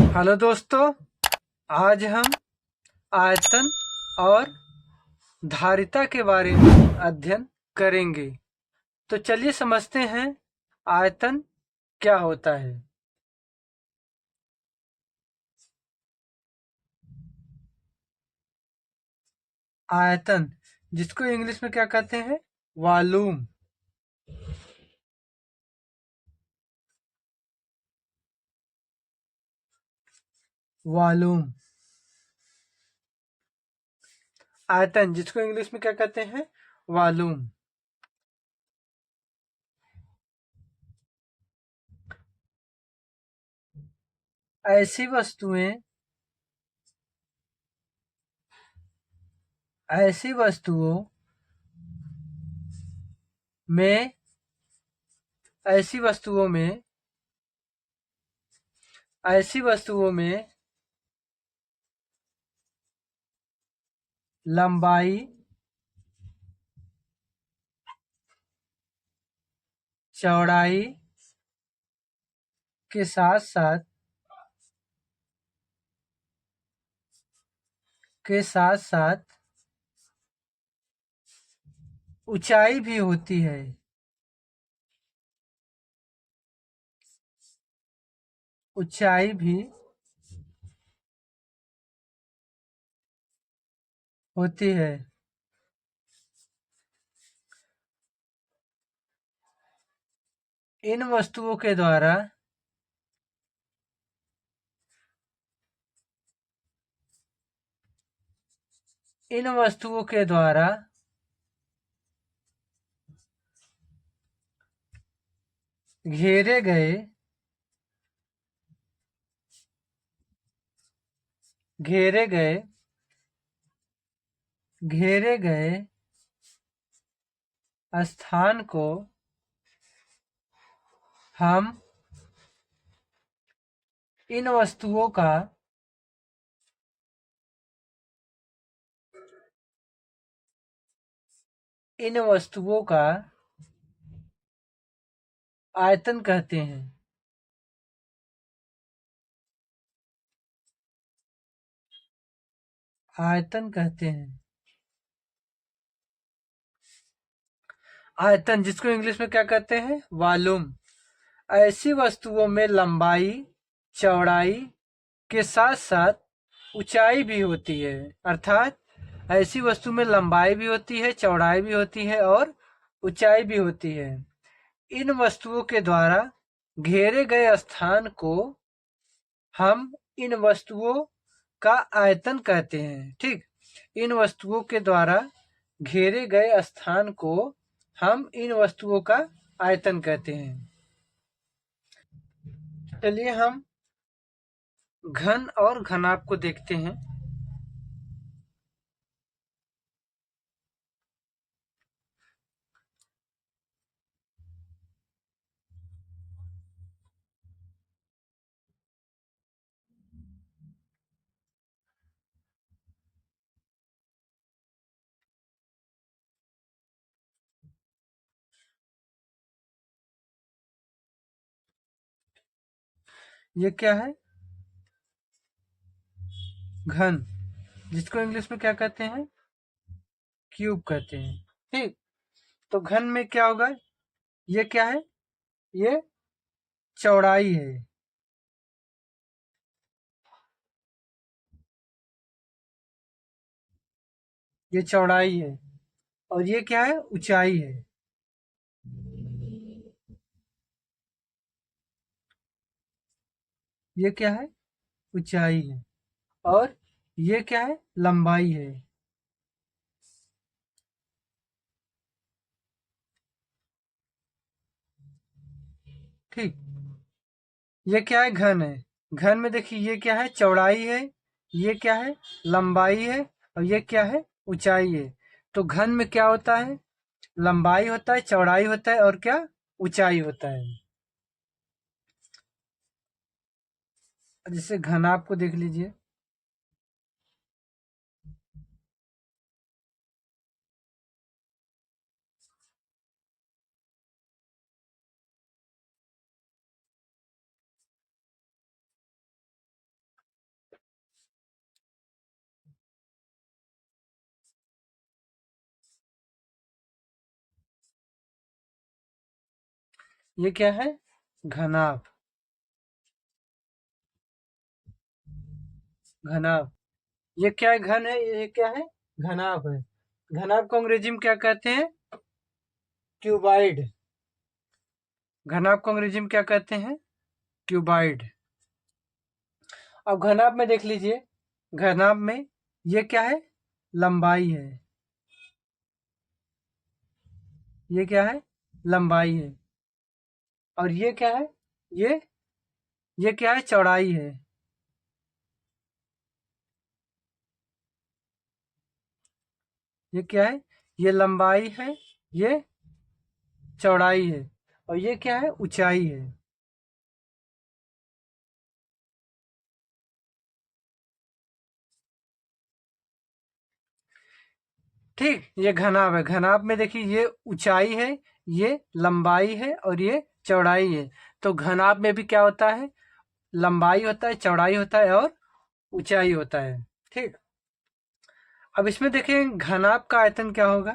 Hello दोस्तों। आज हम आयतन और धारिता के बारे में अध्ययन करेंगे। तो चलिए समझते हैं आयतन क्या होता है। आयतन जिसको इंग्लिश में क्या कहते हैं, वॉल्यूम। वॉल्यूम आयतन जिसको इंग्लिश में क्या कहते हैं, वॉल्यूम। ऐसी वस्तुएं ऐसी वस्तुओं में ऐसी वस्तुओं में ऐसी वस्तुओं में लंबाई, चौड़ाई के साथ साथ ऊंचाई भी होती है। ऊंचाई भी होती है। इन वस्तुओं के द्वारा इन वस्तुओं के द्वारा घेरे गए घेरे गए घेरे गए स्थान को हम इन वस्तुओं का इन वस्तुओं का आयतन कहते हैं। आयतन कहते हैं। आयतन जिसको इंग्लिश में क्या कहते हैं, वॉल्यूम। ऐसी वस्तुओं में लंबाई, चौड़ाई के साथ साथ ऊंचाई भी होती है। अर्थात ऐसी वस्तु में लंबाई भी होती है, चौड़ाई भी होती है और ऊंचाई भी होती है। इन वस्तुओं के द्वारा घेरे गए स्थान को हम इन वस्तुओं का आयतन कहते हैं। ठीक, इन वस्तुओं के द्वारा घेरे गए स्थान को हम इन वस्तुओं का आयतन कहते हैं। चलिए हम घन और घनाभ को देखते हैं। ये क्या है, घन, जिसको इंग्लिश में क्या कहते हैं, क्यूब कहते हैं। ठीक, तो घन में क्या होगा, ये क्या है, ये चौड़ाई है। ये चौड़ाई है और ये क्या है, ऊंचाई है। ये क्या है, ऊंचाई है और ये क्या है, लंबाई है। ठीक, ये क्या है, घन है। घन में देखिए ये क्या है, चौड़ाई है, ये क्या है, लंबाई है और ये क्या है, ऊंचाई है। तो घन में क्या होता है, लंबाई होता है, चौड़ाई होता है और क्या, ऊंचाई होता है। जैसे घनाभ को देख लीजिए। ये क्या है? घनाभ। घनाभ। ये क्या है? घन है, ये क्या है? घनाभ है। घनाभ को अंग्रेजी में क्या कहते हैं? क्यूबाइड। घनाभ को अंग्रेजी में क्या कहते हैं? क्यूबाइड। अब घनाभ में देख लीजिए, घनाभ में ये क्या है? लंबाई है। ये क्या है? लंबाई है। और ये क्या है? ये ये क्या है? चौड़ाई है। ये क्या है? ये लंबाई है, ये चौड़ाई है, और ये क्या है? ऊंचाई है। ठीक, ये घनाभ है। घनाभ में देखिए, ये ऊंचाई है, ये लंबाई है, और ये चौड़ाई है। तो घनाभ में भी क्या होता है? लंबाई होता है, चौड़ाई होता है, और ऊंचाई होता है। ठीक। अब इसमें देखें घनाभ का आयतन क्या होगा?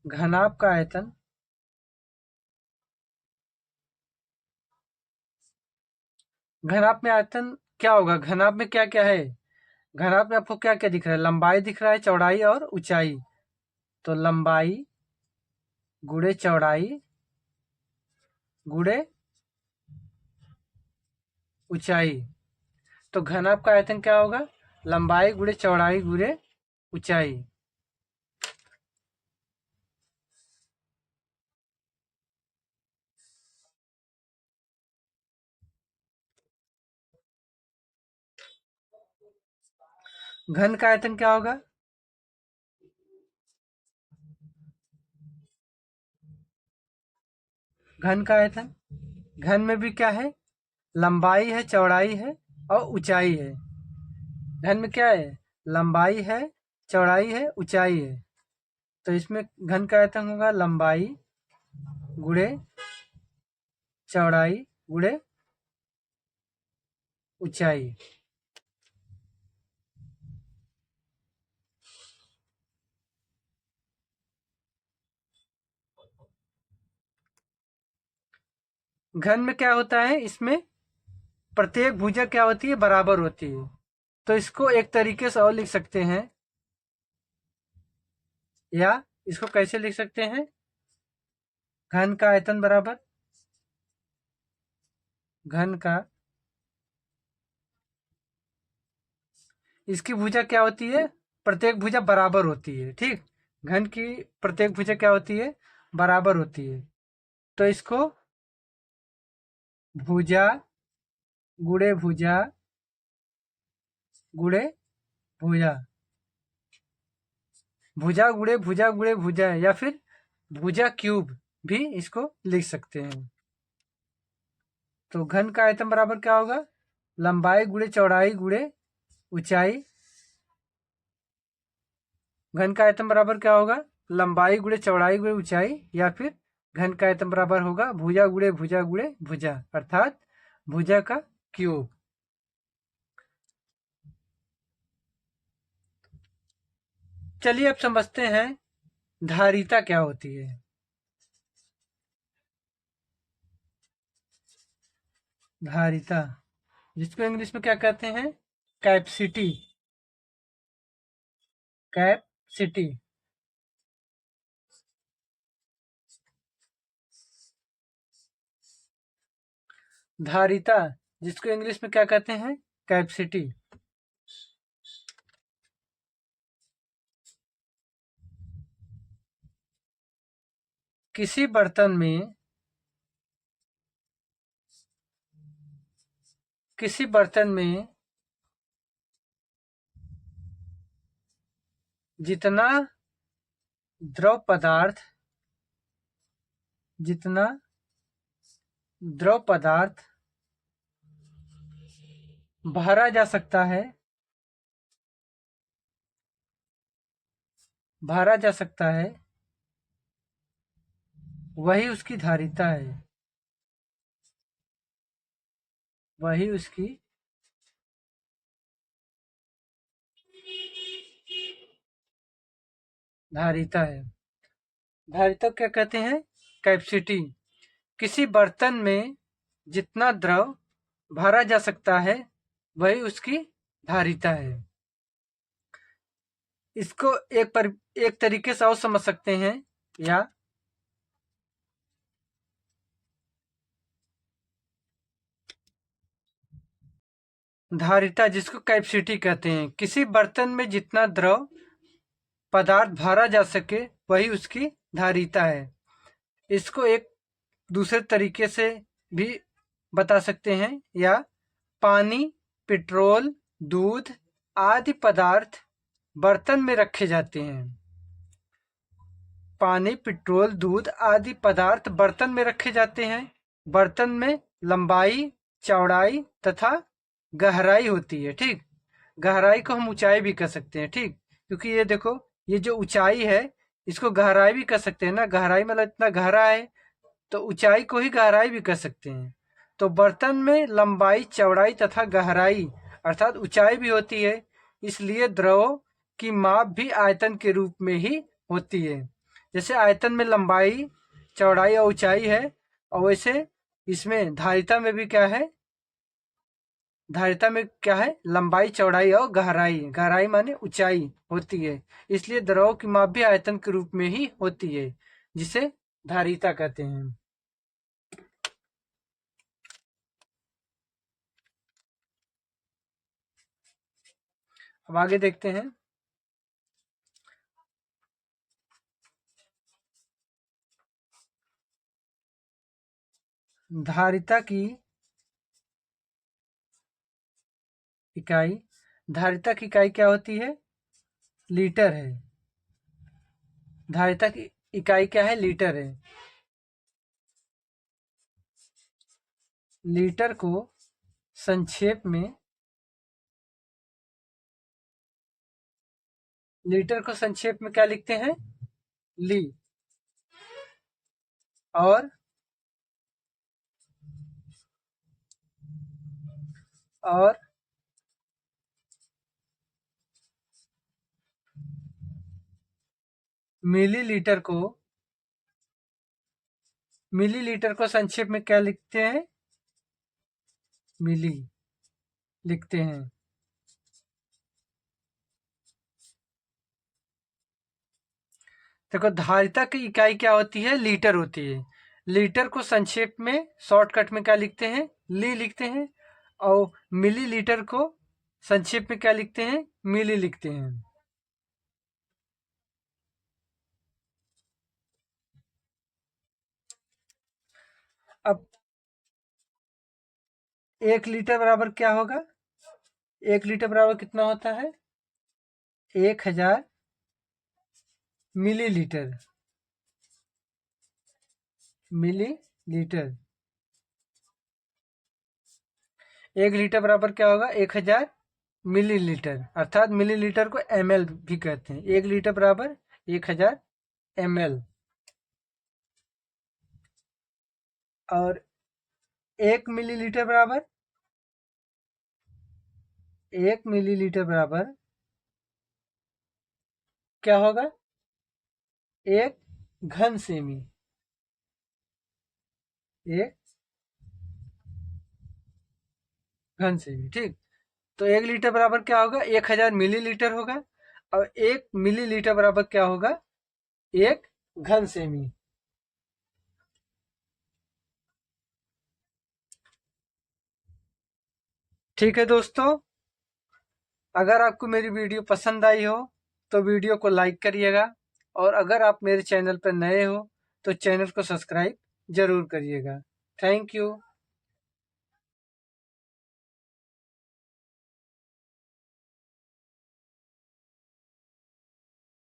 घनाभ का आयतन, घनाभ में आयतन क्या होगा? घनाभ में क्या क्या है? घनाभ में आपको क्या क्या दिख रहा है? लंबाई दिख रहा है, चौड़ाई और ऊंचाई। तो लंबाई गुणे चौड़ाई गुणे ऊंचाई। तो घनाभ का आयतन क्या होगा? लंबाई गुणे चौड़ाई गुणे ऊंचाई। घन का आयतन क्या होगा? घन का आयतन, घन में भी क्या है? लंबाई है, चौड़ाई है, और ऊंचाई है। घन में क्या है? लंबाई है, चौड़ाई है, ऊंचाई है। तो इसमें घन का आयतन होगा लंबाई गुणे चौड़ाई गुणे ऊंचाई। घन में क्या होता है? इसमें प्रत्येक भुजा क्या होती है? बराबर होती है। तो इसको एक तरीके से और लिख सकते हैं, या इसको कैसे लिख सकते हैं? घन का आयतन बराबर घन का, इसकी भुजा क्या होती है? प्रत्येक भुजा बराबर होती है। ठीक। घन की प्रत्येक भुजा क्या होती है? बराबर होती है। तो इसको भुजा गुणे भुजा गुणे भुजा, भुजा गुणे भुजा, या फिर भुजा क्यूब भी इसको लिख सकते हैं। तो घन का आयतन बराबर क्या होगा? लंबाई गुणे चौड़ाई गुणे ऊंचाई। घन का आयतन बराबर क्या होगा? लंबाई गुणे चौड़ाई गुणे ऊंचाई, या फिर घन का आयतन बराबर होगा भुजा गुणे भुजा, अर्थात भुजा का क्यूब। चलिए अब समझते हैं धारिता क्या होती है। धारिता, जिसको इंग्लिश में क्या कहते हैं? कैपेसिटी। कैपेसिटी। धारिता, जिसको इंग्लिश में क्या कहते हैं? कैपेसिटी। किसी बर्तन में किसी बर्तन में जितना द्रव पदार्थ जितना द्रव पदार्थ भरा जा सकता है, भरा जा सकता है, वही उसकी धारिता है। वही उसकी धारिता है। धारिता क्या कहते हैं? कैपेसिटी। किसी बर्तन में जितना द्रव भरा जा सकता है वही उसकी धारिता है। इसको एक तरीके से और समझ सकते हैं, या धारिता जिसको कैपेसिटी कहते हैं, किसी बर्तन में जितना द्रव पदार्थ भरा जा सके वही उसकी धारिता है। इसको एक दूसरे तरीके से भी बता सकते हैं, या पानी, पेट्रोल, दूध आदि पदार्थ बर्तन में रखे जाते हैं। पानी, पेट्रोल, दूध आदि पदार्थ बर्तन में रखे जाते हैं। बर्तन में लंबाई, चौड़ाई तथा गहराई होती है। ठीक, गहराई को हम ऊंचाई भी कह सकते हैं। ठीक, क्योंकि ये देखो, ये जो ऊंचाई है इसको गहराई भी कह सकते हैं ना। गहराई मतलब इतना गहरा है, तो ऊंचाई को ही गहराई भी कह सकते हैं। तो बर्तन में लंबाई, चौड़ाई तथा गहराई अर्थात ऊंचाई भी होती है, इसलिए द्रव की माप भी आयतन के रूप में ही होती है। जैसे आयतन में लंबाई, चौड़ाई और ऊंचाई है, और वैसे इसमें धारिता में भी क्या है? धारिता में क्या है? लंबाई, चौड़ाई और गहराई। गहराई माने ऊंचाई होती है, इसलिए द्रव की माप भी आयतन के रूप में ही होती है, जिसे धारिता कहते हैं। अब आगे देखते हैं। धारिता की इकाई, धारिता की इकाई क्या होती है? लीटर है। धारिता की इकाई क्या है? लीटर है। लीटर को संक्षेप में क्या लिखते हैं? ली। और और मिलीलीटर को संक्षेप में क्या लिखते हैं? मिली लिखते हैं। देखो, धारिता की इकाई क्या होती है? लीटर होती है। लीटर को संक्षेप में, शॉर्टकट में क्या लिखते हैं? ली लिखते हैं। और मिलीलीटर को संक्षेप में क्या लिखते हैं? मिली लिखते हैं। अब 1 लीटर बराबर क्या होगा? 1 लीटर बराबर कितना होता है? 1000 मिलीलीटर। मिलीलीटर। 1 लीटर बराबर क्या होगा? 1000 मिलीलीटर। अर्थात मिलीलीटर को ml भी कहते हैं। 1 लीटर बराबर 1000 ml। और 1 मिलीलीटर बराबर क्या होगा? 1 घन सेमी। 1 घन सेमी। ठीक, तो 1 लीटर बराबर क्या होगा? 1000 मिलीलीटर होगा। और 1 मिलीलीटर बराबर क्या होगा? 1 घन सेमी। ठीक है दोस्तों, अगर आपको मेरी वीडियो पसंद आई हो तो वीडियो को लाइक करिएगा, और अगर आप मेरे चैनल पर नए हो तो चैनल को सब्सक्राइब जरूर करिएगा। Thank you.